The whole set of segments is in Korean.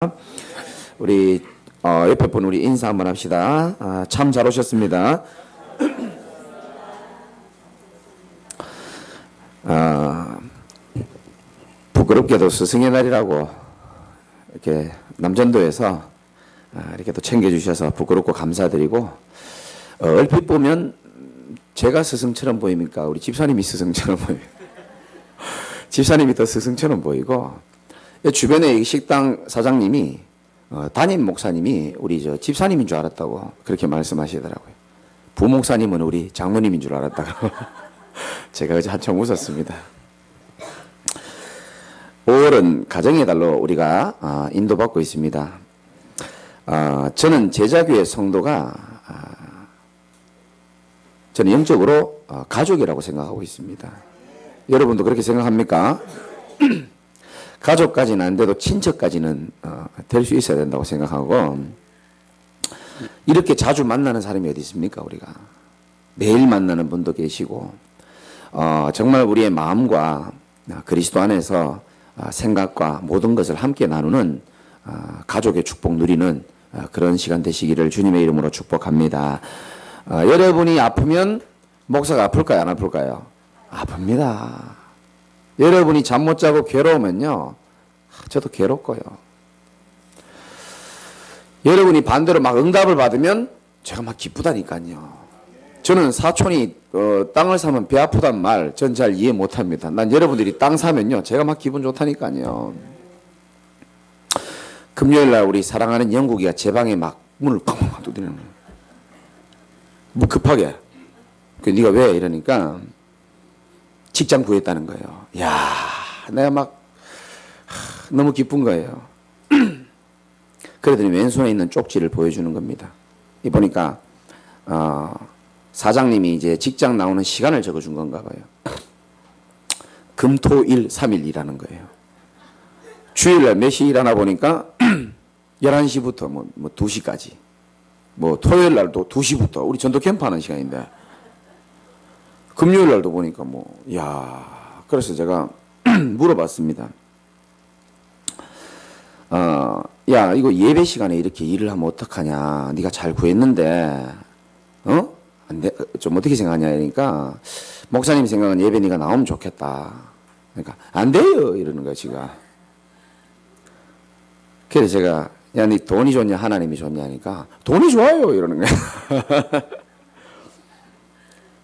우리 옆에 분 우리 인사 한번 합시다. 참 잘 오셨습니다. 부끄럽게도 스승의 날이라고 이렇게 남전도에서 이렇게 또 챙겨주셔서 부끄럽고 감사드리고, 얼핏 보면 제가 스승처럼 보입니까? 우리 집사님이 스승처럼 보입니까? 집사님이 더 스승처럼 보이고, 주변에 식당 사장님이 담임 목사님이 우리 집사님인 줄 알았다고 그렇게 말씀하시더라고요. 부목사님은 우리 장로님인 줄 알았다고. 제가 어제 한참 웃었습니다. 5월은 가정의 달로 우리가 인도받고 있습니다. 저는 제자교회 성도가 저는 영적으로 가족이라고 생각하고 있습니다. 여러분도 그렇게 생각합니까? 가족까지는 안 돼도 친척까지는 될 수 있어야 된다고 생각하고, 이렇게 자주 만나는 사람이 어디 있습니까? 우리가 매일 만나는 분도 계시고, 정말 우리의 마음과 그리스도 안에서 생각과 모든 것을 함께 나누는 가족의 축복 누리는 그런 시간 되시기를 주님의 이름으로 축복합니다. 여러분이 아프면 목사가 아플까요? 안 아플까요? 아픕니다. 여러분이 잠 못 자고 괴로우면요, 저도 괴롭고요. 여러분이 반대로 막 응답을 받으면 제가 막 기쁘다니까요. 저는 사촌이 땅을 사면 배 아프단 말 전 잘 이해 못합니다. 난 여러분들이 땅 사면요, 제가 막 기분 좋다니까요. 금요일날 우리 사랑하는 영국이가 제 방에 막 문을 쾅쾅 두드리는 거예요. 뭐 급하게. 네가 왜? 이러니까 직장 구했다는 거예요. 야, 내가 막 너무 기쁜 거예요. 그러더니 왼손에 있는 쪽지를 보여주는 겁니다. 이 보니까 사장님이 이제 직장 나오는 시간을 적어준 건가 봐요. 금토일 3일 일하는 거예요. 주일날 몇 시 일하나 보니까 11시부터 뭐 2시까지, 뭐 토요일날도 2시부터, 우리 전도 캠프 하는 시간인데, 금요일 날도 보니까 그래서 제가 물어봤습니다. 야, 이거 예배 시간에 이렇게 일을 하면 어떡하냐? 네가 잘 구했는데, 안 돼, 좀 어떻게 생각하냐? 그러니까, 목사님 생각은 예배 네가 나오면 좋겠다. 그러니까, 안 돼요! 이러는 거야, 지가. 그래서 제가, 야, 네 돈이 좋냐? 하나님이 좋냐? 하니까, 돈이 좋아요! 이러는 거야.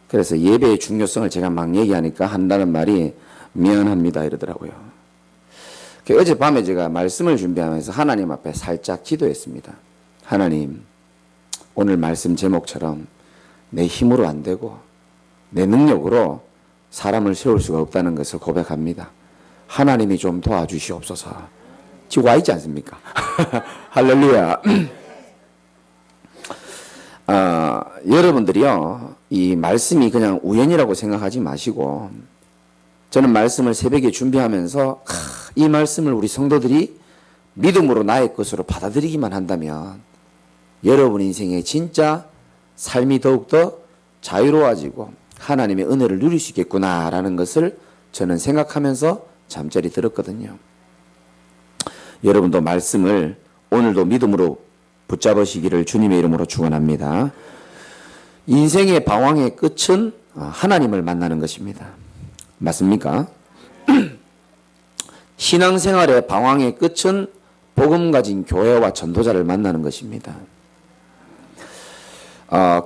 그래서 예배의 중요성을 제가 막 얘기하니까 한다는 말이 미안합니다 이러더라고요. 어젯밤에 제가 말씀을 준비하면서 하나님 앞에 살짝 기도했습니다. 하나님, 오늘 말씀 제목처럼 내 힘으로 안 되고 내 능력으로 사람을 세울 수가 없다는 것을 고백합니다. 하나님이 좀 도와주시옵소서. 지금 와 있지 않습니까? 할렐루야. 여러분들이요, 이 말씀이 그냥 우연이라고 생각하지 마시고, 저는 말씀을 새벽에 준비하면서 이 말씀을 우리 성도들이 믿음으로 나의 것으로 받아들이기만 한다면 여러분 인생에 진짜 삶이 더욱더 자유로워지고 하나님의 은혜를 누릴 수 있겠구나라는 것을 저는 생각하면서 잠자리 들었거든요. 여러분도 말씀을 오늘도 믿음으로 붙잡으시기를 주님의 이름으로 축원합니다. 인생의 방황의 끝은 하나님을 만나는 것입니다. 맞습니까? 신앙생활의 방황의 끝은 복음 가진 교회와 전도자를 만나는 것입니다.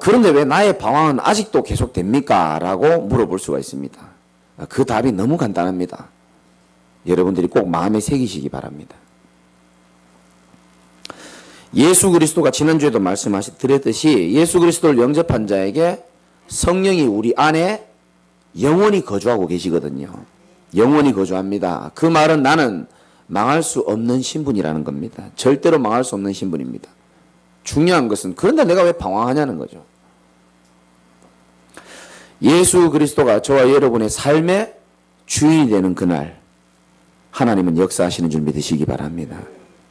그런데 왜 나의 방황은 아직도 계속됩니까? 라고 물어볼 수가 있습니다. 그 답이 너무 간단합니다. 여러분들이 꼭 마음에 새기시기 바랍니다. 예수 그리스도가 지난주에도 말씀드렸듯이 예수 그리스도를 영접한 자에게 성령이 우리 안에 영원히 거주하고 계시거든요. 영원히 거주합니다. 그 말은 나는 망할 수 없는 신분이라는 겁니다. 절대로 망할 수 없는 신분입니다. 중요한 것은 그런데 내가 왜 방황하냐는 거죠. 예수 그리스도가 저와 여러분의 삶의 주인이 되는 그날 하나님은 역사하시는 줄 믿으시기 바랍니다.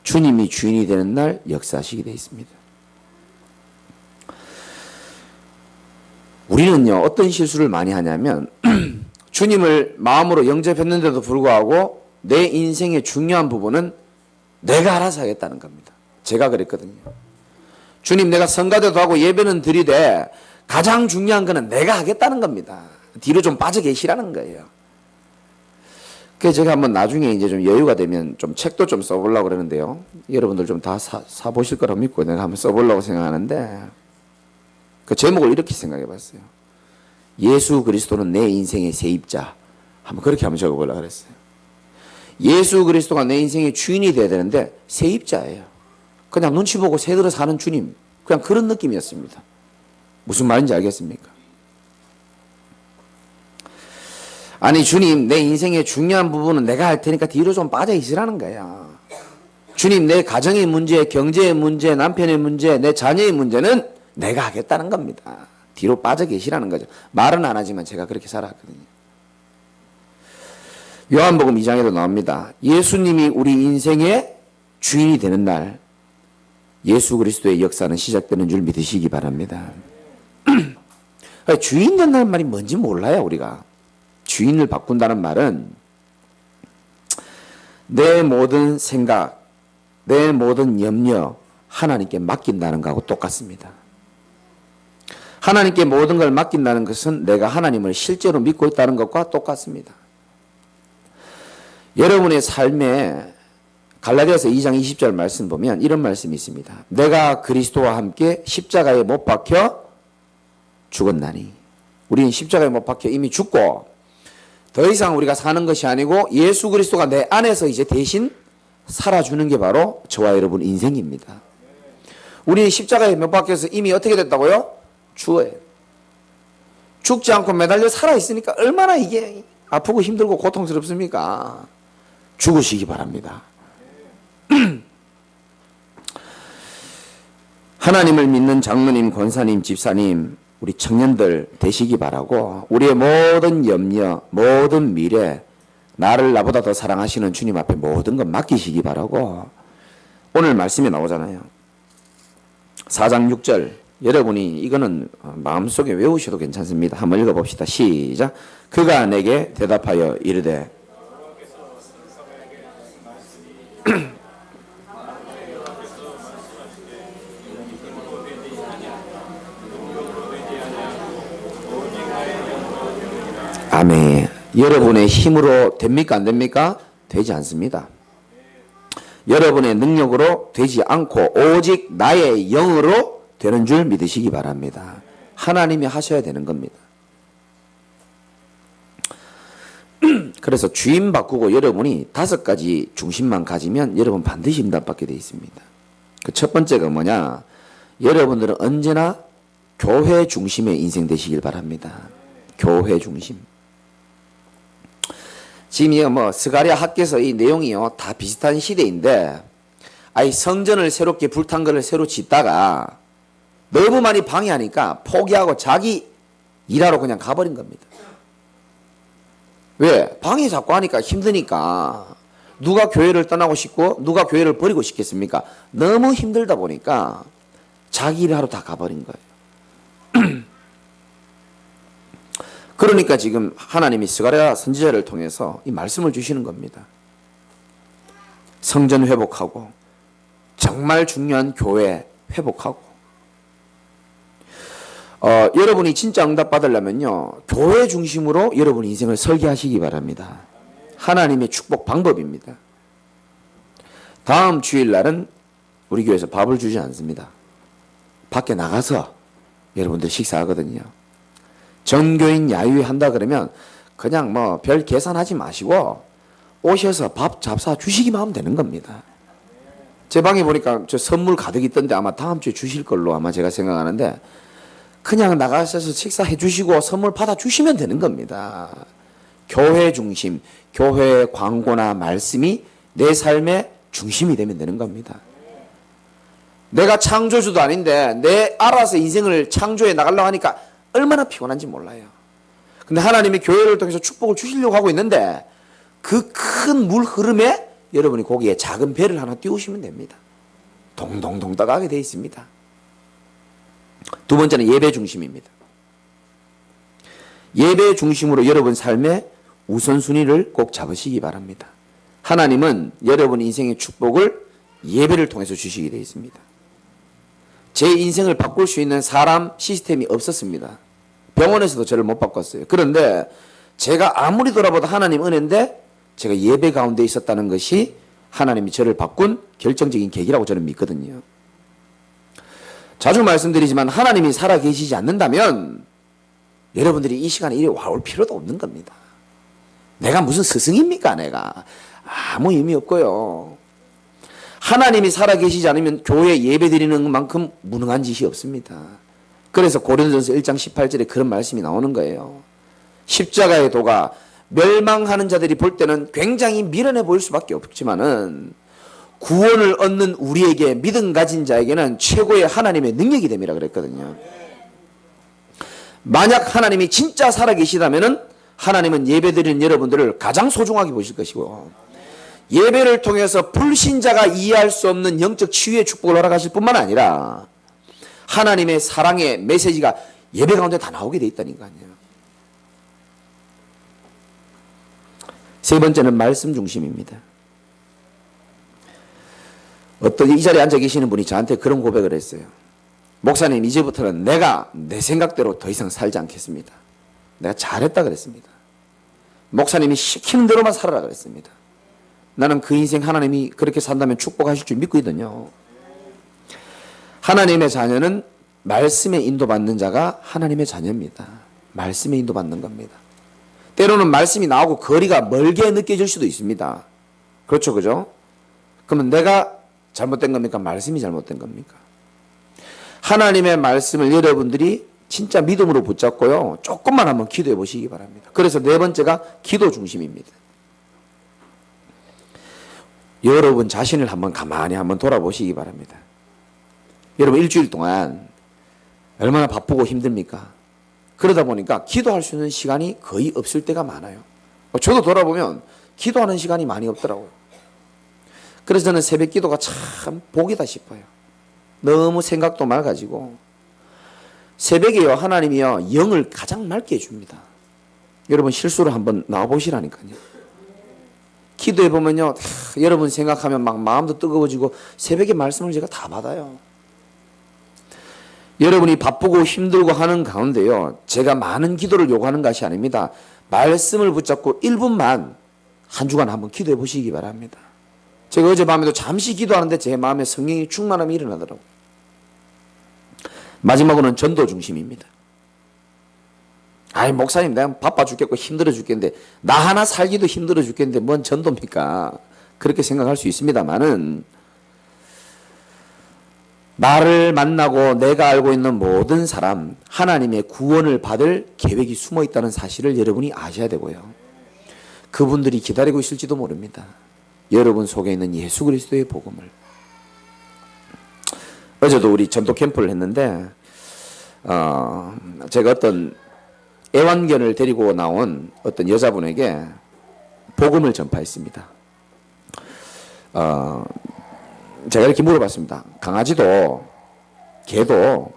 주님이 주인이 되는 날 역사하시게 되어 있습니다. 우리는요, 어떤 실수를 많이 하냐면 주님을 마음으로 영접했는데도 불구하고 내 인생의 중요한 부분은 내가 알아서 하겠다는 겁니다. 제가 그랬거든요. 주님, 내가 성가대도 하고 예배는 드리되 가장 중요한 거는 내가 하겠다는 겁니다. 뒤로 좀 빠져 계시라는 거예요. 그래서 제가 한번 나중에 이제 좀 여유가 되면 좀 책도 좀 써보려고 그러는데요. 여러분들 좀 다 사보실 거라고 믿고 내가 한번 써보려고 생각하는데, 그 제목을 이렇게 생각해 봤어요. 예수 그리스도는 내 인생의 세입자. 그렇게 한번 적어보려고 그랬어요. 예수 그리스도가 내 인생의 주인이 돼야 되는데 세입자예요. 그냥 눈치 보고 새들어 사는 주님. 그냥 그런 느낌이었습니다. 무슨 말인지 알겠습니까? 아니, 주님, 내 인생의 중요한 부분은 내가 할 테니까 뒤로 좀 빠져 있으라는 거야. 주님, 내 가정의 문제, 경제의 문제, 남편의 문제, 내 자녀의 문제는 내가 하겠다는 겁니다. 뒤로 빠져 계시라는 거죠. 말은 안 하지만 제가 그렇게 살았거든요. 요한복음 2장에도 나옵니다. 예수님이 우리 인생의 주인이 되는 날, 예수 그리스도의 역사는 시작되는 줄 믿으시기 바랍니다. 주인 된다는 말이 뭔지 몰라요, 우리가. 주인을 바꾼다는 말은 내 모든 생각, 내 모든 염려 하나님께 맡긴다는 것하고 똑같습니다. 하나님께 모든 걸 맡긴다는 것은 내가 하나님을 실제로 믿고 있다는 것과 똑같습니다. 여러분의 삶에 갈라디아서 2장 20절 말씀 보면 이런 말씀이 있습니다. 내가 그리스도와 함께 십자가에 못 박혀 죽었나니. 우리는 십자가에 못 박혀 이미 죽고 더 이상 우리가 사는 것이 아니고 예수 그리스도가 내 안에서 이제 대신 살아주는 게 바로 저와 여러분 인생입니다. 우리는 십자가에 못 박혀서 이미 어떻게 됐다고요? 죽어요. 죽지 않고 매달려 살아있으니까 얼마나 이게 아프고 힘들고 고통스럽습니까? 죽으시기 바랍니다. 하나님을 믿는 장로님, 권사님, 집사님, 우리 청년들 되시기 바라고, 우리의 모든 염려, 모든 미래, 나를 나보다 더 사랑하시는 주님 앞에 모든 것 맡기시기 바라고, 오늘 말씀에 나오잖아요. 4장 6절. 여러분이 이거는 마음속에 외우셔도 괜찮습니다. 한번 읽어봅시다. 시작. 그가 내게 대답하여 이르되 아멘. 여러분의 힘으로 됩니까? 안 됩니까? 되지 않습니다. 여러분의 능력으로 되지 않고 오직 나의 영으로 되는 줄 믿으시기 바랍니다. 하나님이 하셔야 되는 겁니다. 그래서 주인 바꾸고 여러분이 5가지 중심만 가지면 여러분 반드시 응답받게 되어 있습니다. 그 첫 번째가 뭐냐? 여러분들은 언제나 교회 중심의 인생 되시길 바랍니다. 교회 중심. 지금 이 스가랴 학개서 이 내용이요 다 비슷한 시대인데, 아이 성전을 새롭게 불탄 거를 새로 짓다가 너무 많이 방해하니까 포기하고 자기 일하러 그냥 가버린 겁니다. 왜? 방해 자꾸 하니까 힘드니까. 누가 교회를 떠나고 싶고 누가 교회를 버리고 싶겠습니까? 너무 힘들다 보니까 자기 일하러 다 가버린 거예요. 그러니까 지금 하나님이 스가랴 선지자를 통해서 이 말씀을 주시는 겁니다. 성전 회복하고 정말 중요한 교회 회복하고, 여러분이 진짜 응답 받으려면요 교회 중심으로 여러분 인생을 설계하시기 바랍니다. 하나님의 축복 방법입니다. 다음 주일날은 우리 교회에서 밥을 주지 않습니다. 밖에 나가서 여러분들 식사하거든요. 전교인 야유회 한다 그러면 그냥 별 계산하지 마시고 오셔서 밥 잡사 주시기만 하면 되는 겁니다. 제 방에 보니까 저 선물 가득 있던데 아마 다음 주에 주실 걸로 아마 제가 생각하는데, 그냥 나가셔서 식사해 주시고 선물 받아 주시면 되는 겁니다. 교회 중심, 교회 광고나 말씀이 내 삶의 중심이 되면 되는 겁니다. 내가 창조주도 아닌데 내 알아서 인생을 창조해 나가려고 하니까 얼마나 피곤한지 몰라요. 근데 하나님이 교회를 통해서 축복을 주시려고 하고 있는데 그 큰 물 흐름에 여러분이 거기에 작은 배를 하나 띄우시면 됩니다. 동동동 떠가게 되어 있습니다. 두 번째는 예배 중심입니다. 예배 중심으로 여러분 삶의 우선순위를 꼭 잡으시기 바랍니다. 하나님은 여러분 인생의 축복을 예배를 통해서 주시게 되어 있습니다. 제 인생을 바꿀 수 있는 사람 시스템이 없었습니다. 병원에서도 저를 못 바꿨어요. 그런데 제가 아무리 돌아봐도 하나님 은혜인데 제가 예배 가운데 있었다는 것이 하나님이 저를 바꾼 결정적인 계기라고 저는 믿거든요. 자주 말씀드리지만 하나님이 살아계시지 않는다면 여러분들이 이 시간에 이리 와올 필요도 없는 겁니다. 내가 무슨 스승입니까 내가. 아무 의미 없고요. 하나님이 살아계시지 않으면 교회 예배 드리는 만큼 무능한 짓이 없습니다. 그래서 고린도전서 1장 18절에 그런 말씀이 나오는 거예요. 십자가의 도가 멸망하는 자들이 볼 때는 굉장히 미련해 보일 수밖에 없지만은 구원을 얻는 우리에게 믿음 가진 자에게는 최고의 하나님의 능력이 됨이라 그랬거든요. 만약 하나님이 진짜 살아계시다면은 하나님은 예배드리는 여러분들을 가장 소중하게 보실 것이고 예배를 통해서 불신자가 이해할 수 없는 영적 치유의 축복을 허락하실 뿐만 아니라 하나님의 사랑의 메시지가 예배 가운데 다 나오게 돼 있다니까요. 세 번째는 말씀 중심입니다. 어떤 이 자리에 앉아 계시는 분이 저한테 그런 고백을 했어요. 목사님, 이제부터는 내가 내 생각대로 더 이상 살지 않겠습니다. 내가 잘했다 그랬습니다. 목사님이 시키는 대로만 살아라 그랬습니다. 나는 그 인생 하나님이 그렇게 산다면 축복하실 줄 믿거든요. 하나님의 자녀는 말씀에 인도받는 자가 하나님의 자녀입니다. 말씀에 인도받는 겁니다. 때로는 말씀이 나오고 거리가 멀게 느껴질 수도 있습니다. 그렇죠, 그죠? 그러면 내가 잘못된 겁니까? 말씀이 잘못된 겁니까? 하나님의 말씀을 여러분들이 진짜 믿음으로 붙잡고요. 조금만 한번 기도해 보시기 바랍니다. 그래서 네 번째가 기도 중심입니다. 여러분 자신을 한번 가만히 한번 돌아보시기 바랍니다. 여러분 일주일 동안 얼마나 바쁘고 힘듭니까? 그러다 보니까 기도할 수 있는 시간이 거의 없을 때가 많아요. 저도 돌아보면 기도하는 시간이 많이 없더라고요. 그래서 저는 새벽 기도가 참 복이다 싶어요. 너무 생각도 맑아지고 새벽에요 하나님이요 영을 가장 맑게 해줍니다. 여러분 실수로 한번 나와보시라니까요. 기도해 보면요 여러분 생각하면 막 마음도 뜨거워지고 새벽에 말씀을 제가 다 받아요. 여러분이 바쁘고 힘들고 하는 가운데요 제가 많은 기도를 요구하는 것이 아닙니다. 말씀을 붙잡고 1분만 한 주간 한번 기도해 보시기 바랍니다. 제가 어젯밤에도 잠시 기도하는데 제 마음에 성령이 충만함이 일어나더라고요. 마지막으로는 전도 중심입니다. 아이 목사님 내가 바빠 죽겠고 힘들어 죽겠는데 나 하나 살기도 힘들어 죽겠는데 뭔 전도입니까? 그렇게 생각할 수 있습니다만은 나를 만나고 내가 알고 있는 모든 사람 하나님의 구원을 받을 계획이 숨어 있다는 사실을 여러분이 아셔야 되고요. 그분들이 기다리고 있을지도 모릅니다. 여러분 속에 있는 예수 그리스도의 복음을. 어제도 우리 전도 캠프를 했는데 제가 어떤 애완견을 데리고 나온 어떤 여자분에게 복음을 전파했습니다. 제가 이렇게 물어봤습니다. 강아지도 개도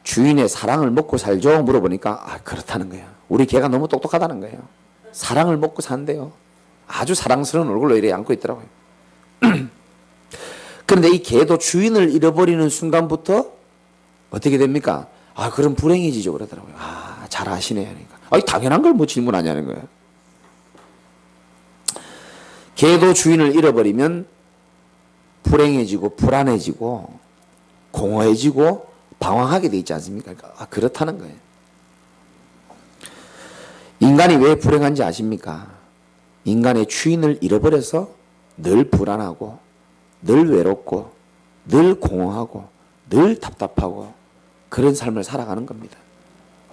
주인의 사랑을 먹고 살죠? 물어보니까 그렇다는 거예요. 우리 개가 너무 똑똑하다는 거예요. 사랑을 먹고 산대요. 아주 사랑스러운 얼굴로 이렇게 안고 있더라고요. 그런데 이 개도 주인을 잃어버리는 순간부터 어떻게 됩니까? 그럼 불행해지죠 그러더라고요. 잘 아시네요. 그러니까. 당연한 걸 뭐 질문하냐는 거예요. 개도 주인을 잃어버리면 불행해지고 불안해지고 공허해지고 방황하게 돼 있지 않습니까? 그러니까 그렇다는 거예요. 인간이 왜 불행한지 아십니까? 인간의 주인을 잃어버려서 늘 불안하고 늘 외롭고 늘 공허하고 늘 답답하고 그런 삶을 살아가는 겁니다.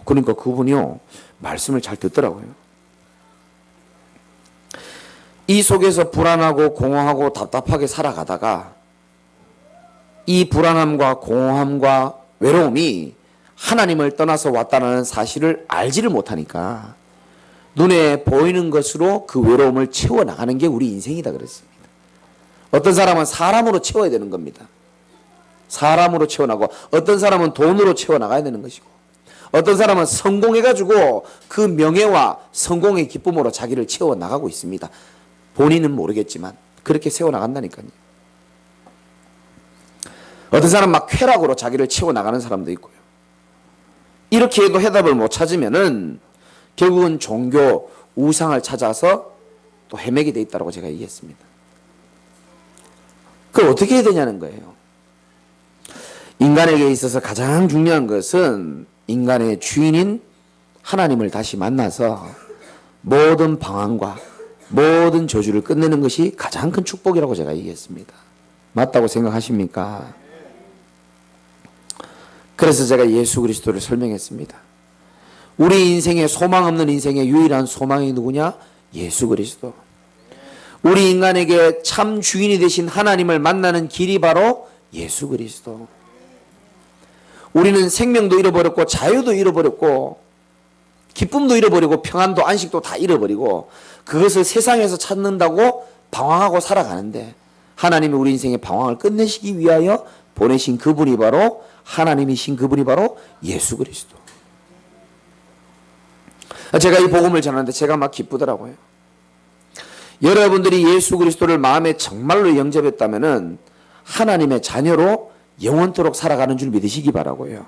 그러니까 그분이요 말씀을 잘 듣더라고요. 이 속에서 불안하고 공허하고 답답하게 살아가다가 이 불안함과 공허함과 외로움이 하나님을 떠나서 왔다는 사실을 알지를 못하니까 눈에 보이는 것으로 그 외로움을 채워나가는 게 우리 인생이다 그랬습니다. 어떤 사람은 사람으로 채워야 되는 겁니다. 사람으로 채워나가고 어떤 사람은 돈으로 채워나가야 되는 것이고 어떤 사람은 성공해가지고 그 명예와 성공의 기쁨으로 자기를 채워나가고 있습니다. 본인은 모르겠지만 그렇게 세워나간다니까요. 어떤 사람 막 쾌락으로 자기를 채워나가는 사람도 있고요. 이렇게 해도 해답을 못 찾으면은 결국은 종교, 우상을 찾아서 또 헤매게 돼 있다고 제가 얘기했습니다. 그걸 어떻게 해야 되냐는 거예요. 인간에게 있어서 가장 중요한 것은 인간의 주인인 하나님을 다시 만나서 모든 방황과 모든 저주를 끝내는 것이 가장 큰 축복이라고 제가 얘기했습니다. 맞다고 생각하십니까? 그래서 제가 예수 그리스도를 설명했습니다. 우리 인생에 소망 없는 인생의 유일한 소망이 누구냐? 예수 그리스도. 우리 인간에게 참 주인이 되신 하나님을 만나는 길이 바로 예수 그리스도. 우리는 생명도 잃어버렸고 자유도 잃어버렸고 기쁨도 잃어버리고 평안도 안식도 다 잃어버리고 그것을 세상에서 찾는다고 방황하고 살아가는데 하나님이 우리 인생의 방황을 끝내시기 위하여 보내신 그분이 바로 하나님이신 그분이 바로 예수 그리스도. 제가 이 복음을 전하는데 제가 막 기쁘더라고요. 여러분들이 예수 그리스도를 마음에 정말로 영접했다면은 하나님의 자녀로 영원토록 살아가는 줄 믿으시기 바라고요.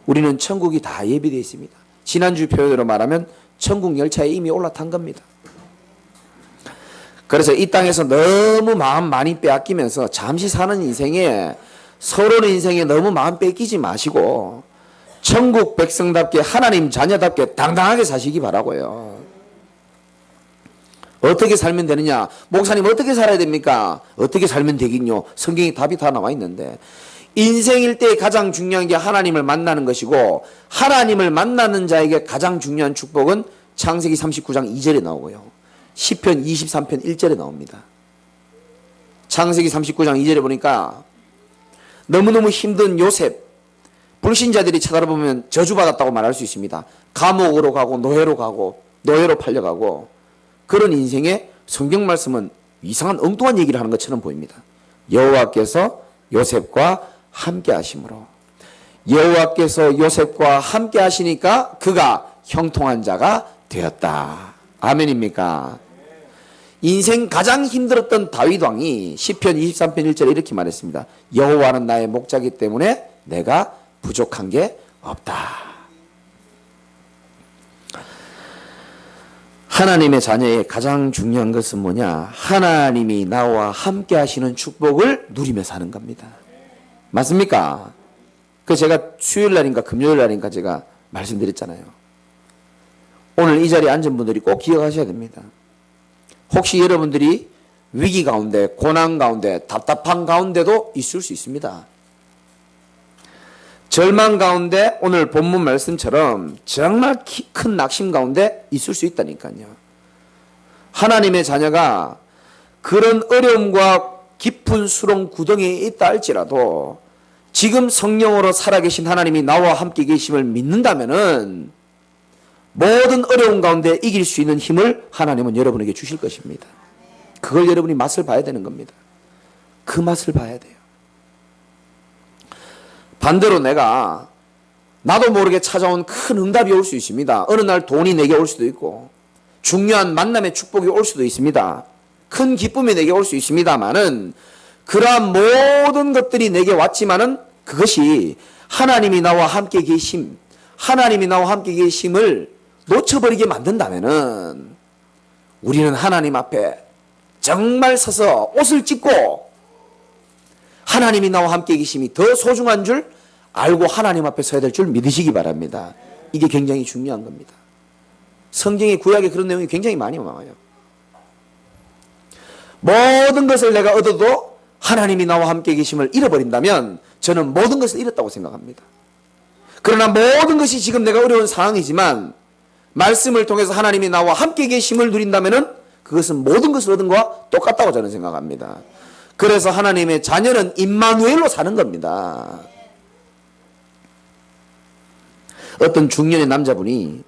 우리는 천국이 다 예비되어 있습니다. 지난주 표현으로 말하면 천국 열차에 이미 올라탄 겁니다. 그래서 이 땅에서 너무 마음 많이 빼앗기면서 잠시 사는 인생에 서로의 인생에 너무 마음 뺏기지 마시고 천국 백성답게 하나님 자녀답게 당당하게 사시기 바라고요. 어떻게 살면 되느냐? 목사님 어떻게 살아야 됩니까? 어떻게 살면 되긴요? 성경에 답이 다 나와 있는데 인생일 때 가장 중요한 게 하나님을 만나는 것이고 하나님을 만나는 자에게 가장 중요한 축복은 창세기 39장 2절에 나오고요. 시편 23편 1절에 나옵니다. 창세기 39장 2절에 보니까 너무너무 힘든 요셉 불신자들이 쳐다보면 저주받았다고 말할 수 있습니다. 감옥으로 가고 노예로 팔려가고 그런 인생에 성경 말씀은 이상한 엉뚱한 얘기를 하는 것처럼 보입니다. 여호와께서 요셉과 함께 하심으로 여호와께서 요셉과 함께 하시니까 그가 형통한 자가 되었다. 아멘입니까? 인생 가장 힘들었던 다윗 왕이 시편 23편 1절에 이렇게 말했습니다. 여호와는 나의 목자이기 때문에 내가 부족한 게 없다. 하나님의 자녀의 가장 중요한 것은 뭐냐? 하나님이 나와 함께 하시는 축복을 누리며 사는 겁니다. 맞습니까? 그 제가 수요일날인가 금요일날인가 제가 말씀드렸잖아요. 오늘 이 자리에 앉은 분들이 꼭 기억하셔야 됩니다. 혹시 여러분들이 위기 가운데 고난 가운데 답답한 가운데도 있을 수 있습니다. 절망 가운데 오늘 본문 말씀처럼 정말 큰 낙심 가운데 있을 수 있다니까요. 하나님의 자녀가 그런 어려움과 깊은 수렁 구덩이에 있다 할지라도 지금 성령으로 살아계신 하나님이 나와 함께 계심을 믿는다면은 모든 어려움 가운데 이길 수 있는 힘을 하나님은 여러분에게 주실 것입니다. 그걸 여러분이 맛을 봐야 되는 겁니다. 그 맛을 봐야 돼요. 반대로 나도 모르게 찾아온 큰 응답이 올 수 있습니다. 어느 날 돈이 내게 올 수도 있고 중요한 만남의 축복이 올 수도 있습니다. 큰 기쁨이 내게 올 수 있습니다만은 그러한 모든 것들이 내게 왔지만은 그것이 하나님이 나와 함께 계심을 놓쳐버리게 만든다면은 우리는 하나님 앞에 정말 서서 옷을 찢고 하나님이 나와 함께 계심이 더 소중한 줄 알고 하나님 앞에 서야 될 줄 믿으시기 바랍니다. 이게 굉장히 중요한 겁니다. 성경의 구약에 그런 내용이 굉장히 많이 나와요. 모든 것을 내가 얻어도 하나님이 나와 함께 계심을 잃어버린다면 저는 모든 것을 잃었다고 생각합니다. 그러나 모든 것이 지금 내가 어려운 상황이지만 말씀을 통해서 하나님이 나와 함께 계심을 누린다면 그것은 모든 것을 얻은 것과 똑같다고 저는 생각합니다. 그래서 하나님의 자녀는 임마누엘로 사는 겁니다. 어떤 중년의 남자분이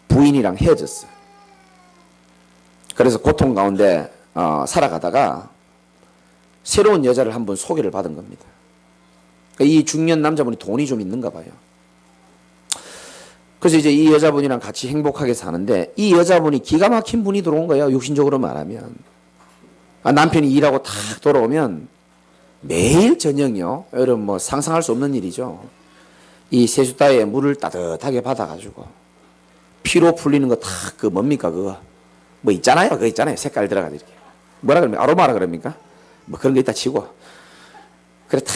부인이랑 헤어졌어요. 그래서 고통 가운데 살아가다가 새로운 여자를 한 번 소개를 받은 겁니다. 이 중년 남자분이 돈이 좀 있는가 봐요. 그래서 이제 이 여자분이랑 같이 행복하게 사는데 이 여자분이 기가 막힌 분이 들어온 거예요. 육신적으로 말하면. 남편이 일하고 탁 돌아오면 매일 저녁요. 여러분 뭐 상상할 수 없는 일이죠. 이 세숫다에 물을 따뜻하게 받아가지고 피로 풀리는 거 다 그 뭡니까 그거 뭐 있잖아요. 그거 있잖아요. 색깔 들어가지고 이렇게 뭐라 그럽니까? 아로마라 그럽니까? 뭐 그런 거 있다 치고 그래 다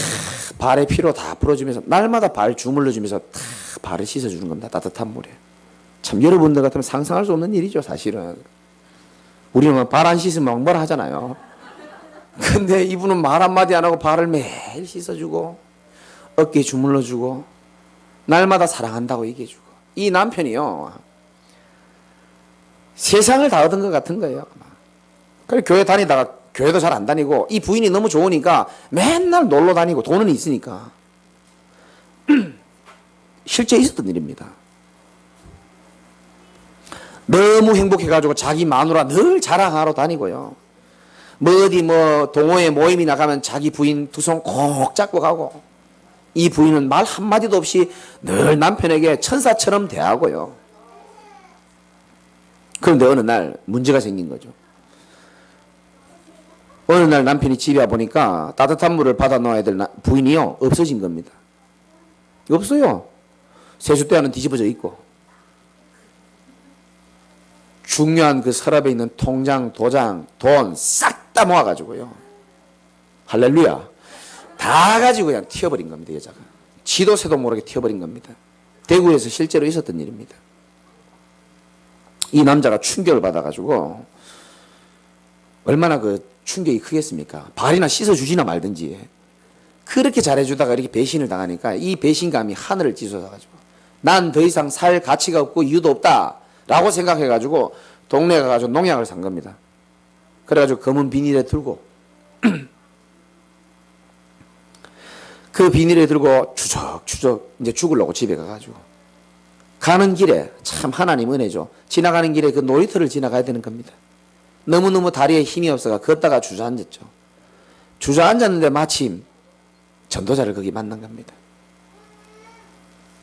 발의 피로 다 풀어주면서 날마다 발 주물러주면서 다 발을 씻어주는 겁니다. 따뜻한 물에. 참 여러분들 같으면 상상할 수 없는 일이죠. 사실은. 우리는 발 안 씻으면 막 뭐라 하잖아요. 근데 이분은 말 한마디 안 하고 발을 매일 씻어주고 어깨에 주물러주고 날마다 사랑한다고 얘기해주고 이 남편이요. 세상을 다 얻은 것 같은 거예요. 그래서 교회 다니다가 교회도 잘 안 다니고 이 부인이 너무 좋으니까 맨날 놀러 다니고 돈은 있으니까 실제 있었던 일입니다. 너무 행복해가지고 자기 마누라 늘 자랑하러 다니고요. 뭐 어디 뭐 동호회 모임이 나가면 자기 부인 두 손 꼭 잡고 가고 이 부인은 말 한마디도 없이 늘 남편에게 천사처럼 대하고요. 그런데 어느 날 문제가 생긴 거죠. 어느 날 남편이 집에 와보니까 따뜻한 물을 받아 놓아야 될 부인이요 없어진 겁니다. 없어요. 세숫대야는 뒤집어져 있고 중요한 그 서랍에 있는 통장, 도장, 돈 싹 다 모아가지고요. 할렐루야. 다 가지고 그냥 튀어버린 겁니다. 여자가. 지도 새도 모르게 튀어버린 겁니다. 대구에서 실제로 있었던 일입니다. 이 남자가 충격을 받아가지고 얼마나 그 충격이 크겠습니까? 발이나 씻어주지나 말든지 그렇게 잘해주다가 이렇게 배신을 당하니까 이 배신감이 하늘을 찌솟아가지고 난 더 이상 살 가치가 없고 이유도 없다 라고 생각해가지고 동네에 가가지고 농약을 산 겁니다. 그래가지고 검은 비닐에 들고 그 비닐에 들고 추적추적 이제 죽으려고 집에 가가지고 가는 길에 참 하나님 은혜죠. 지나가는 길에 그 놀이터를 지나가야 되는 겁니다. 너무너무 다리에 힘이 없어가 걷다가 주저앉았죠. 주저앉았는데 마침 전도자를 거기 만난 겁니다.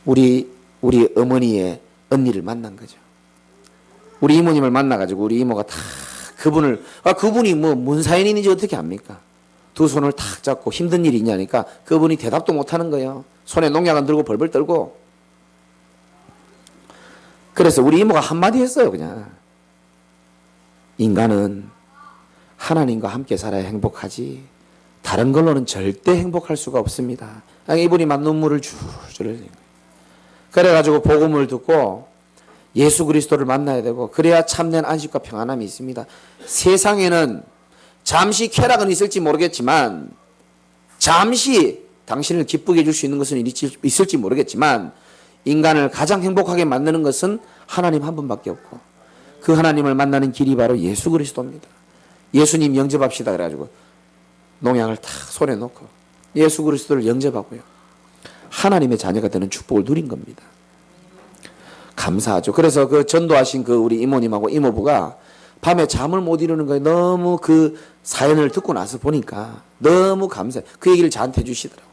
우리 어머니의 언니를 만난 거죠. 우리 이모님을 만나가지고 우리 이모가 다 그분이 뭐 뭔 사연인지 어떻게 압니까? 두 손을 탁 잡고 힘든 일이 있냐니까 그분이 대답도 못하는 거예요. 손에 농약은 들고 벌벌 떨고. 그래서 우리 이모가 한마디 했어요. 그냥 인간은 하나님과 함께 살아야 행복하지 다른 걸로는 절대 행복할 수가 없습니다. 이분이 막 눈물을 줄줄 흘리는 거예요. 그래가지고 복음을 듣고 예수 그리스도를 만나야 되고 그래야 참된 안식과 평안함이 있습니다. 세상에는 잠시 쾌락은 있을지 모르겠지만 잠시 당신을 기쁘게 해줄 수 있는 것은 있을지 모르겠지만 인간을 가장 행복하게 만드는 것은 하나님 한 분밖에 없고 그 하나님을 만나는 길이 바로 예수 그리스도입니다. 예수님 영접합시다 그래가지고 농약을 탁 손에 놓고 예수 그리스도를 영접하고요. 하나님의 자녀가 되는 축복을 누린 겁니다. 감사하죠. 그래서 그 전도하신 그 우리 이모님하고 이모부가 밤에 잠을 못 이루는 거예요. 너무 그 사연을 듣고 나서 보니까 너무 감사해요. 그 얘기를 저한테 해주시더라고요.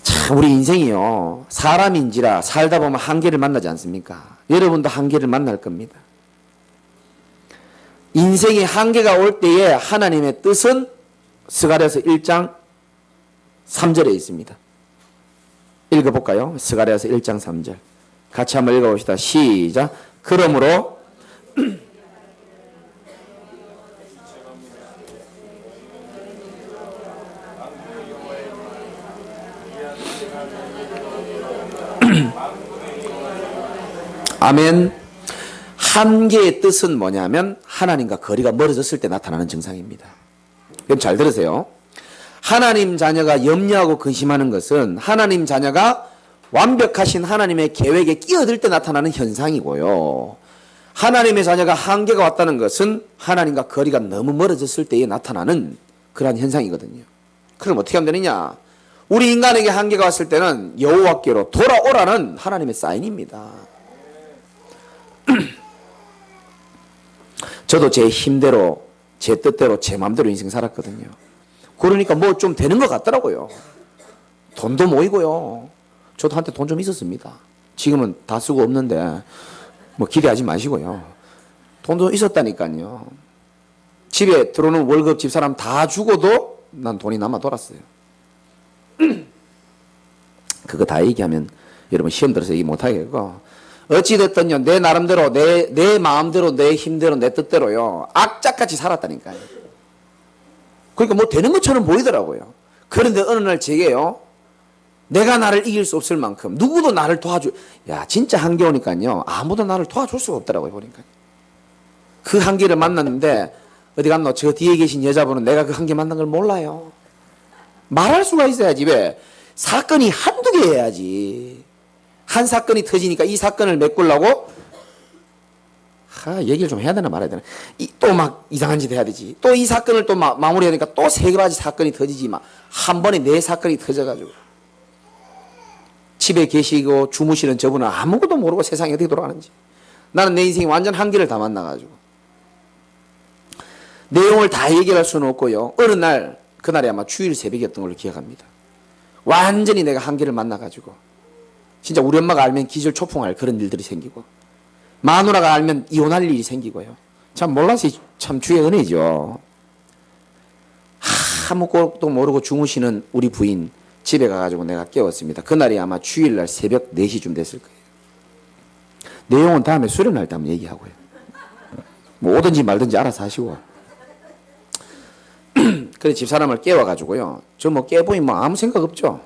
참 우리 인생이요. 사람인지라 살다 보면 한계를 만나지 않습니까? 여러분도 한계를 만날 겁니다. 인생의 한계가 올 때에 하나님의 뜻은 스가랴서 1장 3절에 있습니다. 읽어볼까요? 스가랴서 1장 3절. 같이 한번 읽어봅시다. 시작. 그러므로 아멘. 한계의 뜻은 뭐냐면 하나님과 거리가 멀어졌을 때 나타나는 증상입니다. 그럼 잘 들으세요. 하나님 자녀가 염려하고 근심하는 것은 하나님 자녀가 완벽하신 하나님의 계획에 끼어들 때 나타나는 현상이고요. 하나님의 자녀가 한계가 왔다는 것은 하나님과 거리가 너무 멀어졌을 때에 나타나는 그러한 현상이거든요. 그럼 어떻게 하면 되느냐? 우리 인간에게 한계가 왔을 때는 여호와께로 돌아오라는 하나님의 사인입니다. 저도 제 힘대로 제 뜻대로 제 마음대로 인생 살았거든요. 그러니까 뭐 좀 되는 것 같더라고요. 돈도 모이고요. 저도 한때 돈 좀 있었습니다. 지금은 다 쓰고 없는데 뭐 기대하지 마시고요. 돈도 있었다니까요. 집에 들어오는 월급 집사람 다 주고도 난 돈이 남아 돌았어요. 그거 다 얘기하면 여러분 시험 들어서 얘기 못하겠고, 어찌됐든요, 내 나름대로, 내 마음대로, 내 힘대로, 내 뜻대로요, 악착같이 살았다니까요. 그러니까 뭐 되는 것처럼 보이더라고요. 그런데 어느 날 제게요, 내가 나를 이길 수 없을 만큼 누구도 나를 야, 진짜 한계 오니까요, 아무도 나를 도와줄 수가 없더라고요. 보니까 그 한계를 만났는데, 어디 갔노? 저 뒤에 계신 여자분은 내가 그 한계 만난 걸 몰라요. 말할 수가 있어야지. 왜? 사건이 한두 개여야지. 한 사건이 터지니까 이 사건을 메꾸려고, 얘기를 좀 해야 되나 말아야 되나. 또 막 이상한 짓 해야 되지. 또 이 사건을 또 마무리해야 되니까 또 세 가지 사건이 터지지. 막 한 번에 네 사건이 터져가지고. 집에 계시고 주무시는 저분은 아무것도 모르고 세상이 어떻게 돌아가는지. 나는 내 인생이 완전 한계를 다 만나가지고. 내용을 다 얘기할 수는 없고요. 어느 날, 그날이 아마 주일 새벽이었던 걸로 기억합니다. 완전히 내가 한계를 만나가지고. 진짜 우리 엄마가 알면 기절초풍할 그런 일들이 생기고, 마누라가 알면 이혼할 일이 생기고요. 참 몰라서 참 주의 은혜죠. 아무것도 모르고 주무시는 우리 부인 집에 가가지고 내가 깨웠습니다. 그날이 아마 주일날 새벽 4시쯤 됐을 거예요. 내용은 다음에 수련할 때 한번 얘기하고요. 뭐 오든지 말든지 알아서 하시고. 그래 집사람을 깨워가지고요. 저 뭐 깨보니 뭐 아무 생각 없죠.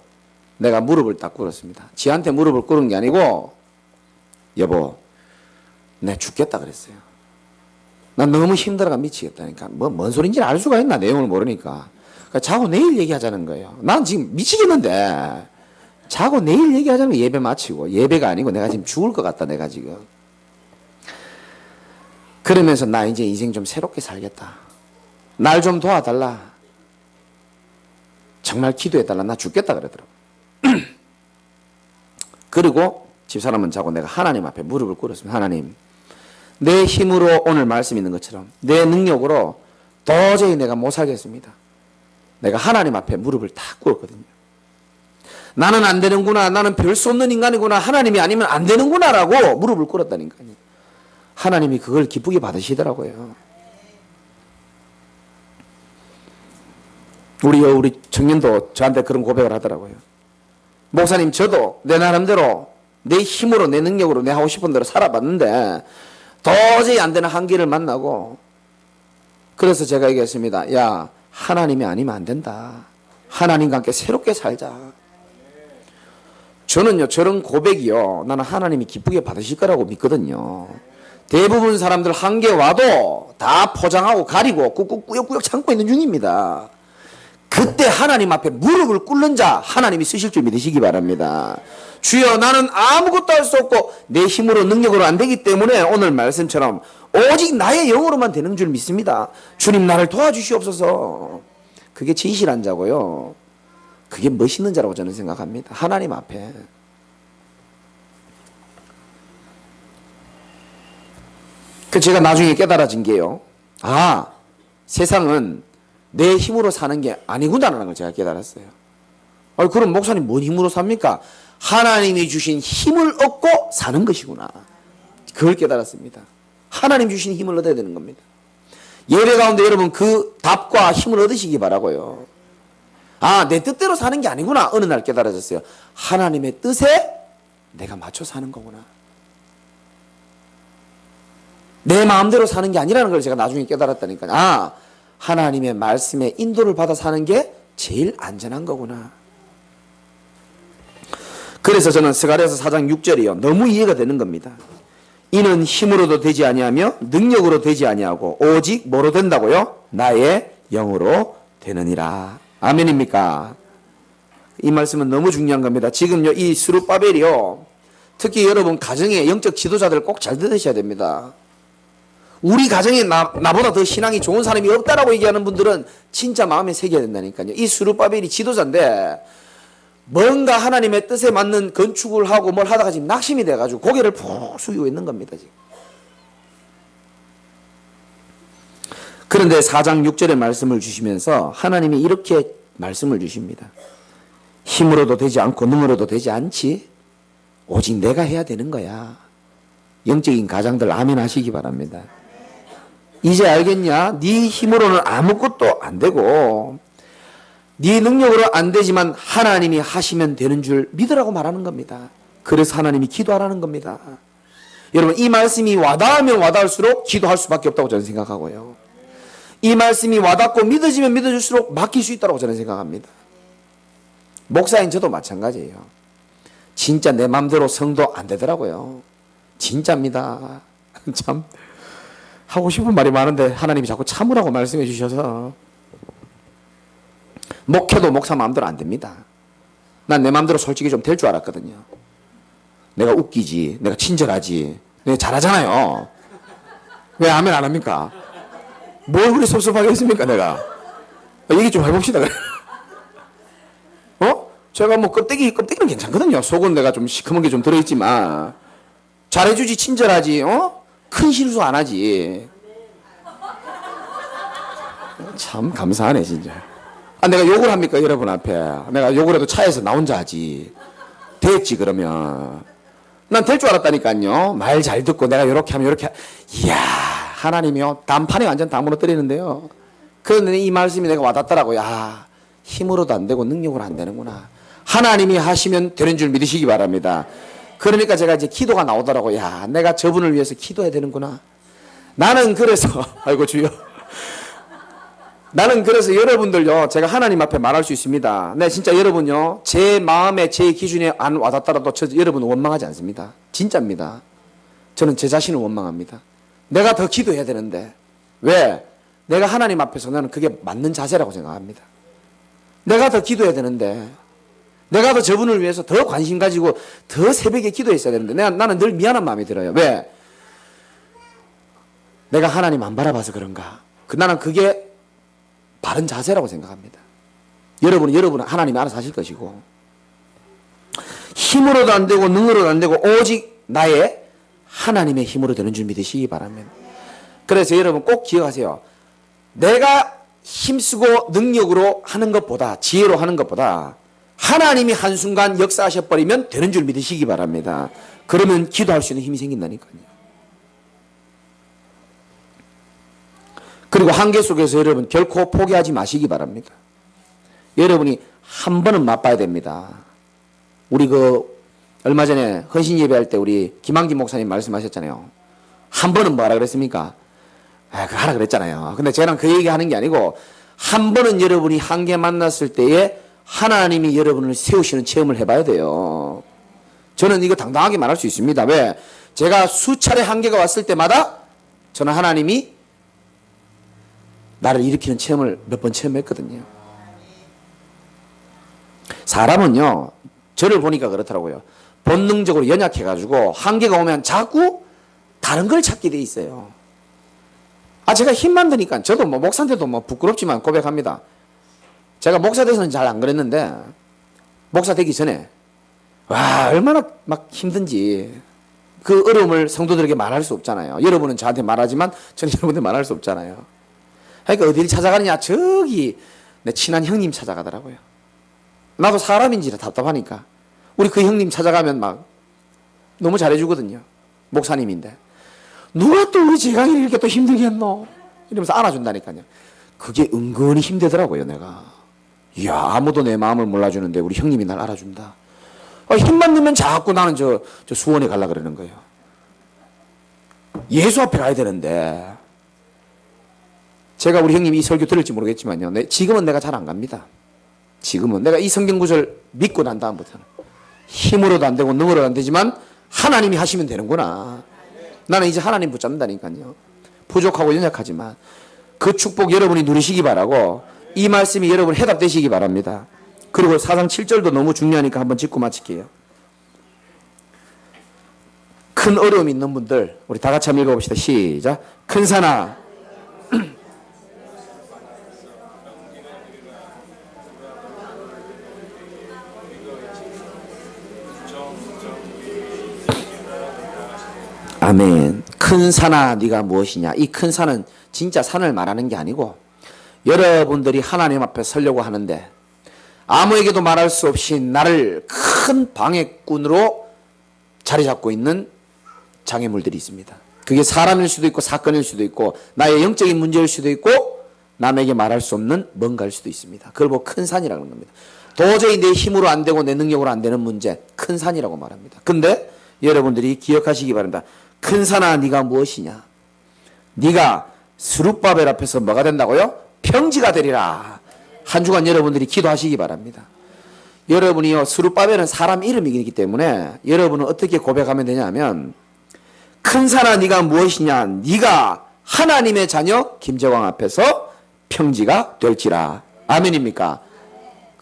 내가 무릎을 딱 꿇었습니다. 지한테 무릎을 꿇은 게 아니고, 여보, 내 죽겠다 그랬어요. 난 너무 힘들어가 미치겠다니까. 뭐 뭔 소린지 알 수가 있나, 내용을 모르니까. 그러니까 자고 내일 얘기하자는 거예요. 난 지금 미치겠는데 자고 내일 얘기하자는 거. 예배 마치고. 예배가 아니고 내가 지금 죽을 것 같다, 내가 지금. 그러면서 나 이제 인생 좀 새롭게 살겠다. 날 좀 도와달라. 정말 기도해달라. 나 죽겠다 그러더라고. 그리고 집사람은 자고 내가 하나님 앞에 무릎을 꿇었습니다. 하나님, 내 힘으로 오늘 말씀 있는 것처럼 내 능력으로 도저히 내가 못 살겠습니다. 내가 하나님 앞에 무릎을 다 꿇었거든요. 나는 안 되는구나. 나는 별 수 없는 인간이구나. 하나님이 아니면 안 되는구나라고 무릎을 꿇었다니까요. 하나님이 그걸 기쁘게 받으시더라고요. 우리 청년도 저한테 그런 고백을 하더라고요. 목사님, 저도 내 나름대로 내 힘으로 내 능력으로 내 하고 싶은 대로 살아봤는데 도저히 안 되는 한계를 만나고, 그래서 제가 얘기했습니다. 야, 하나님이 아니면 안 된다. 하나님과 함께 새롭게 살자. 저는요, 저런 고백이요, 나는 하나님이 기쁘게 받으실 거라고 믿거든요. 대부분 사람들 한계 와도 다 포장하고 가리고 꾹꾹 꾸역꾸역 참고 있는 중입니다. 그때 하나님 앞에 무릎을 꿇는 자 하나님이 쓰실 줄 믿으시기 바랍니다. 주여, 나는 아무것도 할 수 없고 내 힘으로 능력으로 안 되기 때문에 오늘 말씀처럼 오직 나의 영으로만 되는 줄 믿습니다. 주님, 나를 도와주시옵소서. 그게 진실한 자고요, 그게 멋있는 자라고 저는 생각합니다. 하나님 앞에. 그 제가 나중에 깨달아진 게요, 아, 세상은 내 힘으로 사는 게 아니구나라는 걸 제가 깨달았어요. 그럼 목사님 뭔 힘으로 삽니까? 하나님이 주신 힘을 얻고 사는 것이구나. 그걸 깨달았습니다. 하나님 주신 힘을 얻어야 되는 겁니다. 예배 가운데 여러분 그 답과 힘을 얻으시기 바라고요. 아, 내 뜻대로 사는 게 아니구나. 어느 날 깨달아졌어요. 하나님의 뜻에 내가 맞춰 사는 거구나. 내 마음대로 사는 게 아니라는 걸 제가 나중에 깨달았다니까요. 아, 하나님의 말씀에 인도를 받아 사는 게 제일 안전한 거구나. 그래서 저는 스가랴서 4장 6절이요, 너무 이해가 되는 겁니다. 이는 힘으로도 되지 아니하며 능력으로 되지 아니하고 오직 뭐로 된다고요? 나의 영으로 되느니라. 아멘입니까? 이 말씀은 너무 중요한 겁니다. 지금요, 이 스룹바벨이요, 특히 여러분 가정의 영적 지도자들 꼭 잘 들으셔야 됩니다. 우리 가정에 나보다 더 신앙이 좋은 사람이 없다라고 얘기하는 분들은 진짜 마음에 새겨야 된다니까요. 이 스룹바벨이 지도자인데 뭔가 하나님의 뜻에 맞는 건축을 하고 뭘 하다가 지금 낙심이 돼가지고 고개를 푹 숙이고 있는 겁니다. 지금. 그런데 4장 6절의 말씀을 주시면서 하나님이 이렇게 말씀을 주십니다. 힘으로도 되지 않고 능으로도 되지 않지, 오직 내가 해야 되는 거야. 영적인 가장들 아멘 하시기 바랍니다. 이제 알겠냐? 네 힘으로는 아무것도 안 되고 네 능력으로 안 되지만 하나님이 하시면 되는 줄 믿으라고 말하는 겁니다. 그래서 하나님이 기도하라는 겁니다. 여러분, 이 말씀이 와닿으면 와닿을수록 기도할 수밖에 없다고 저는 생각하고요. 이 말씀이 와닿고 믿어지면 믿어질수록 맡길 수 있다고 저는 생각합니다. 목사인 저도 마찬가지예요. 진짜 내 마음대로 성도 안 되더라고요. 진짜입니다. 참 하고 싶은 말이 많은데 하나님이 자꾸 참으라고 말씀해 주셔서 목회도 목사 마음대로 안 됩니다. 난 내 마음대로 솔직히 좀 될 줄 알았거든요. 내가 웃기지, 내가 친절하지, 내가 잘하잖아요. 왜 아멘 안 합니까? 뭘 그리 섭섭하게 했습니까 내가? 얘기 좀 해봅시다. 제가 뭐 껍데기는 괜찮거든요. 속은 내가 좀 시커먼 게 좀 들어있지만 잘해주지, 친절하지, 큰 실수 안 하지. 참 감사하네 진짜. 내가 욕을 합니까 여러분 앞에? 내가 욕을 해도 차에서 나 혼자 하지. 됐지 그러면. 난 될 줄 알았다니까요. 말 잘 듣고 내가 이렇게 하면 이렇게. 이야, 하나님이요 단판이 완전 다 무너뜨리는데요. 그런데 이 말씀이 내가 와닿더라고. 야, 힘으로도 안 되고 능력으로 안 되는구나. 하나님이 하시면 되는 줄 믿으시기 바랍니다. 그러니까 제가 이제 기도가 나오더라고. 야, 내가 저분을 위해서 기도해야 되는구나. 나는 그래서 아이고 주여. 나는 그래서 여러분들요, 제가 하나님 앞에 말할 수 있습니다. 네, 진짜 여러분요, 제 마음에 제 기준에 안 와닿더라도 여러분은 원망하지 않습니다. 진짜입니다. 저는 제 자신을 원망합니다. 내가 더 기도해야 되는데 왜? 내가 하나님 앞에서 나는 그게 맞는 자세라고 생각합니다. 내가 더 기도해야 되는데 내가 더 저분을 위해서 더 관심 가지고 더 새벽에 기도했어야 되는데 나는 늘 미안한 마음이 들어요. 왜? 내가 하나님 안 바라봐서 그런가? 나는 그게 바른 자세라고 생각합니다. 여러분은 하나님이 알아서 하실 것이고 힘으로도 안 되고 능으로도 안 되고 오직 나의 하나님의 힘으로 되는 줄 믿으시기 바랍니다. 그래서 여러분 꼭 기억하세요. 내가 힘쓰고 능력으로 하는 것보다 지혜로 하는 것보다 하나님이 한순간 역사하셔버리면 되는 줄 믿으시기 바랍니다. 그러면 기도할 수 있는 힘이 생긴다니까요. 그리고 한계 속에서 여러분 결코 포기하지 마시기 바랍니다. 여러분이 한 번은 맛봐야 됩니다. 우리 얼마 전에 헌신 예배할 때 우리 김한기 목사님 말씀하셨잖아요. 한 번은 뭐하라 그랬습니까? 그거 하라 그랬잖아요. 근데 저는 그 얘기 하는 게 아니고 한 번은 여러분이 한계 만났을 때에 하나님이 여러분을 세우시는 체험을 해봐야 돼요. 저는 이거 당당하게 말할 수 있습니다. 왜? 제가 수차례 한계가 왔을 때마다 저는 하나님이 나를 일으키는 체험을 몇 번 체험했거든요. 사람은요, 저를 보니까 그렇더라고요. 본능적으로 연약해가지고 한계가 오면 자꾸 다른 걸 찾게 돼 있어요. 제가 힘만 드니까 저도 뭐 목사인데도 뭐 부끄럽지만 고백합니다. 제가 목사 돼서는 잘 안 그랬는데 목사 되기 전에 와 얼마나 막 힘든지 그 어려움을 성도들에게 말할 수 없잖아요. 여러분은 저한테 말하지만 저는 여러분한테 말할 수 없잖아요. 그러니까 어디를 찾아가느냐? 저기 내 친한 형님 찾아가더라고요. 나도 사람인지라 답답하니까 우리 그 형님 찾아가면 막 너무 잘해주거든요. 목사님인데 누가 또 우리 재강이를 이렇게 또 힘들게 했노? 이러면서 안아준다니까요. 그게 은근히 힘들더라고요. 내가 이야 아무도 내 마음을 몰라주는데 우리 형님이 날 알아준다. 힘만 넣으면 자꾸 나는 저 수원에 가려고 그러는 거예요. 예수 앞에 가야 되는데 제가 우리 형님이 이 설교 들을지 모르겠지만요. 지금은 내가 잘 안 갑니다. 지금은 내가 이 성경 구절 믿고 난 다음부터는 힘으로도 안 되고 능으로도 안 되지만 하나님이 하시면 되는구나. 나는 이제 하나님 붙잡는다니까요. 부족하고 연약하지만 그 축복 여러분이 누리시기 바라고 이 말씀이 여러분 해답되시기 바랍니다. 그리고 사상 7절도 너무 중요하니까 한번 짚고 마칠게요. 큰 어려움이 있는 분들 우리 다 같이 한번 읽어봅시다. 시작. 큰 산아 아멘. 큰 산아 네가 무엇이냐. 이 큰 산은 진짜 산을 말하는 게 아니고 여러분들이 하나님 앞에 서려고 하는데 아무에게도 말할 수 없이 나를 큰 방해꾼으로 자리 잡고 있는 장애물들이 있습니다. 그게 사람일 수도 있고 사건일 수도 있고 나의 영적인 문제일 수도 있고 남에게 말할 수 없는 뭔가일 수도 있습니다. 그걸 보고 큰 산이라는 겁니다. 도저히 내 힘으로 안 되고 내 능력으로 안 되는 문제, 큰 산이라고 말합니다. 근데 여러분들이 기억하시기 바랍니다. 큰 산아 네가 무엇이냐? 네가 스룹바벨 앞에서 뭐가 된다고요? 평지가 되리라. 한 주간 여러분들이 기도하시기 바랍니다. 여러분이요, 스룹바벨은 사람 이름이기 때문에 여러분은 어떻게 고백하면 되냐면, 큰 산아 네가 무엇이냐? 네가 하나님의 자녀 김재광 앞에서 평지가 될지라. 아멘입니까?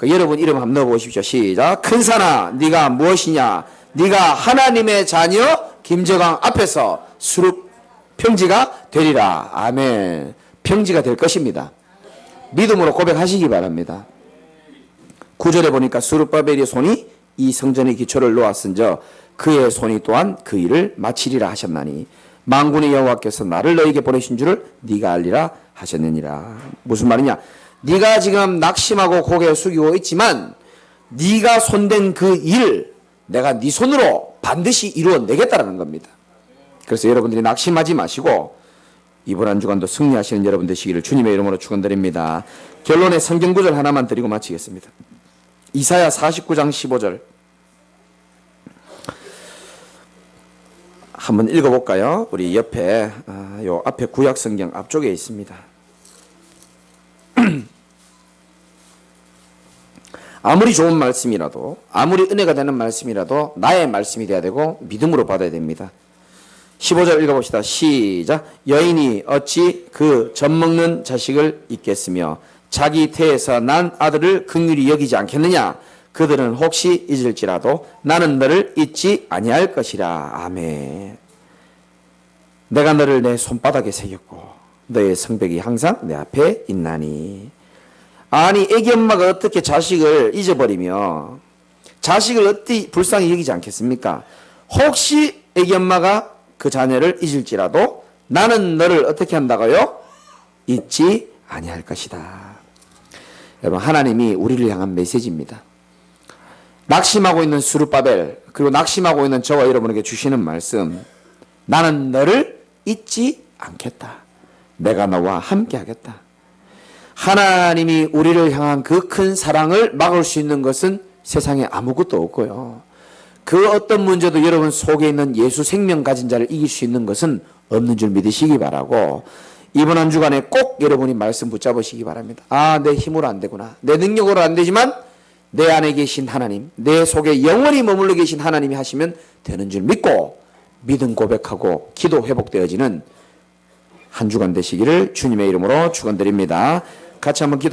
여러분 이름 한번 넣어보십시오. 시작. 큰 산아 네가 무엇이냐? 네가 하나님의 자녀 김재광 앞에서 수룹 평지가 되리라. 아멘. 평지가 될 것입니다. 믿음으로 고백하시기 바랍니다. 9절에 보니까 스룹바벨의 손이 이 성전의 기초를 놓았은저 그의 손이 또한 그 일을 마치리라 하셨나니 만군의 여호와께서 나를 너에게 보내신 줄을 네가 알리라 하셨느니라. 무슨 말이냐? 네가 지금 낙심하고 고개 숙이고 있지만 네가 손댄 그 일 내가 네 손으로 반드시 이루어내겠다라는 겁니다. 그래서 여러분들이 낙심하지 마시고 이번 한 주간도 승리하시는 여러분 되시기를 주님의 이름으로 축원드립니다. 결론의 성경 구절 하나만 드리고 마치겠습니다. 이사야 49장 15절 한번 읽어볼까요? 우리 옆에 요 앞에 구약 성경 앞쪽에 있습니다. 아무리 좋은 말씀이라도 아무리 은혜가 되는 말씀이라도 나의 말씀이 돼야 되고 믿음으로 받아야 됩니다. 15절 읽어봅시다. 시작. 여인이 어찌 그 젖먹는 자식을 잊겠으며 자기 태에서 난 아들을 긍휼히 여기지 않겠느냐? 그들은 혹시 잊을지라도 나는 너를 잊지 아니할 것이라. 아멘. 내가 너를 내 손바닥에 새겼고 너의 성벽이 항상 내 앞에 있나니. 아니 애기 엄마가 어떻게 자식을 잊어버리며 자식을 어찌 불쌍히 여기지 않겠습니까? 혹시 애기 엄마가 그 자녀를 잊을지라도 나는 너를 어떻게 한다고요? 잊지 아니할 것이다. 여러분 하나님이 우리를 향한 메시지입니다. 낙심하고 있는 스룹바벨 그리고 낙심하고 있는 저와 여러분에게 주시는 말씀, 나는 너를 잊지 않겠다. 내가 너와 함께 하겠다. 하나님이 우리를 향한 그 큰 사랑을 막을 수 있는 것은 세상에 아무것도 없고요. 그 어떤 문제도 여러분 속에 있는 예수 생명 가진 자를 이길 수 있는 것은 없는 줄 믿으시기 바라고, 이번 한 주간에 꼭 여러분이 말씀 붙잡으시기 바랍니다. 아, 내 힘으로 안 되구나. 내 능력으로 안 되지만 내 안에 계신 하나님, 내 속에 영원히 머물러 계신 하나님이 하시면 되는 줄 믿고 믿음 고백하고 기도 회복되어지는 한 주간 되시기를 주님의 이름으로 축원드립니다. 같이 한번 기도